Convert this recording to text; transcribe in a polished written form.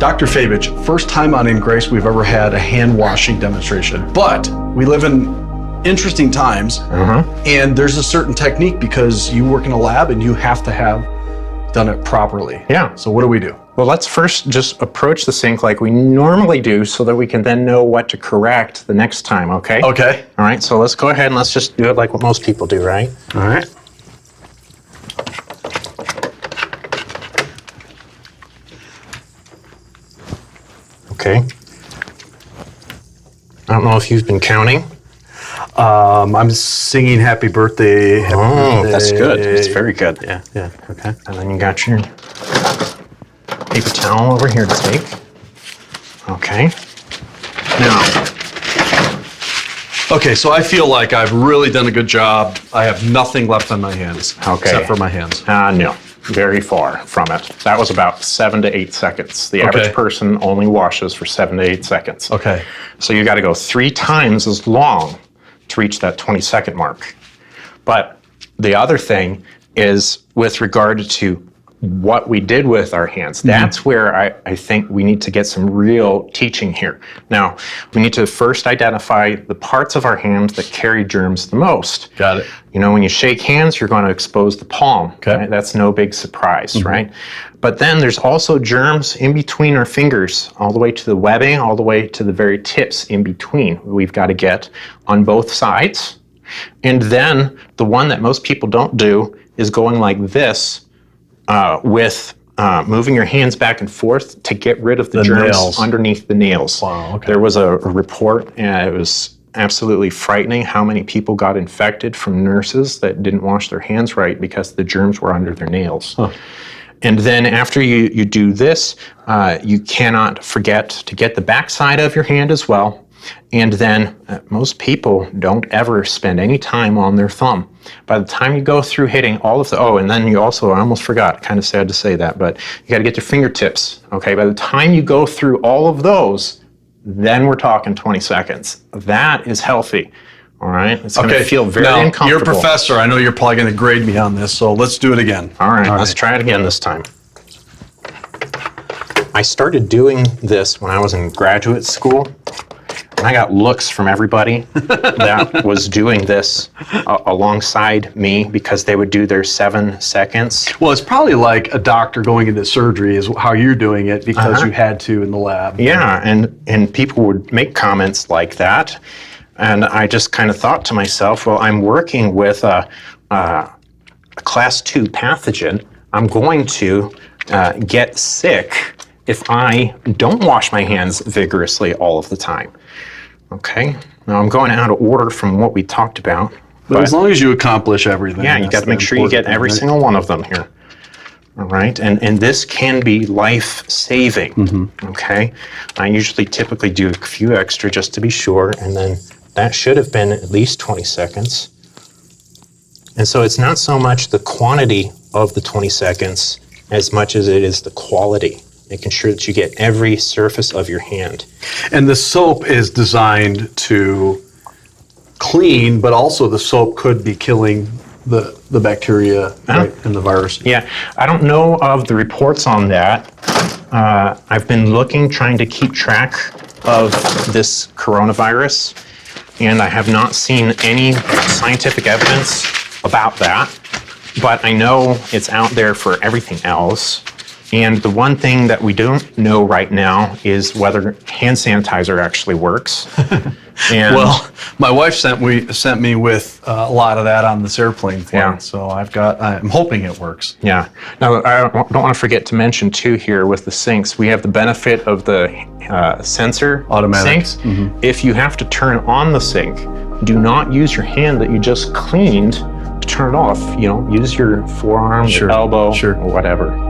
Dr. Fabich, first time on In Grace we've ever had a hand washing demonstration, but we live in interesting times and there's a certain technique because you work in a lab and you have to have done it properly. Yeah. So what do we do? Well, let's first just approach the sink like we normally do so that we can then know what to correct the next time, okay? Okay. All right, so let's go ahead and let's just do it like what most people do, right? All right. Okay. I don't know if you've been counting. I'm singing happy birthday. Happy birthday. That's good. That's very good. Yeah, okay. And then you got your paper towel over here to take. Okay. Now, Okay, so I feel like I've really done a good job. I have nothing left on my hands. Okay. Except for my hands. no, very far from it. That was about 7 to 8 seconds. The average person only washes for 7 to 8 seconds. Okay. So you got to go 3 times as long to reach that 20-second mark. But the other thing is with regard to what we did with our hands. That's where I think we need to get some real teaching here. Now, we need to first identify the parts of our hands that carry germs the most. Got it. You know, when you shake hands, you're going to expose the palm. Okay. Right? That's no big surprise, right? But then there's also germs in between our fingers, all the way to the webbing, all the way to the very tips in between. We've got to get on both sides. And then the one that most people don't do is going like this with moving your hands back and forth to get rid of the germs nails. underneath the nails. Wow, okay. There was a report, and it was absolutely frightening how many people got infected from nurses that didn't wash their hands right because the germs were under their nails. And then after you do this, you cannot forget to get the back side of your hand as well. And then most people don't ever spend any time on their thumb. By the time you go through hitting all of the, and then you also, I almost forgot, kind of sad to say that, but you got to get your fingertips, okay? By the time you go through all of those, then we're talking 20 seconds. That is healthy, all right? It's going to feel very uncomfortable. You're a professor. I know you're probably going to grade me on this, so let's do it again. All right, let's try it again this time. I started doing this when I was in graduate school. And I got looks from everybody that was doing this alongside me because they would do their 7 seconds. Well, it's probably like a doctor going into surgery is how you're doing it because you had to in the lab. Yeah, and people would make comments like that. And I just kind of thought to myself, well, I'm working with a class 2 pathogen. I'm going to get sick if I don't wash my hands vigorously all of the time. Okay, now I'm going out of order from what we talked about. But as long as you accomplish everything. Yeah, you got to make sure you get every single one of them here. All right, and this can be life-saving, okay? I usually typically do a few extra just to be sure, and then that should have been at least 20 seconds. And so it's not so much the quantity of the 20 seconds as much as it is the quality, making sure that you get every surface of your hand. And the soap is designed to clean, but also the soap could be killing the bacteria right, and the virus. Yeah, I don't know of the reports on that. I've been looking, trying to keep track of this coronavirus, and I have not seen any scientific evidence about that, but I know it's out there for everything else. And the one thing that we don't know right now is whether hand sanitizer actually works. And well, my wife sent me with a lot of that on this airplane flight, so I'm hoping it works. Yeah. Now, I don't want to forget to mention too here with the sinks, we have the benefit of the sensor automatic sinks. If you have to turn on the sink, do not use your hand that you just cleaned to turn it off. You know, use your forearm, your elbow, or whatever.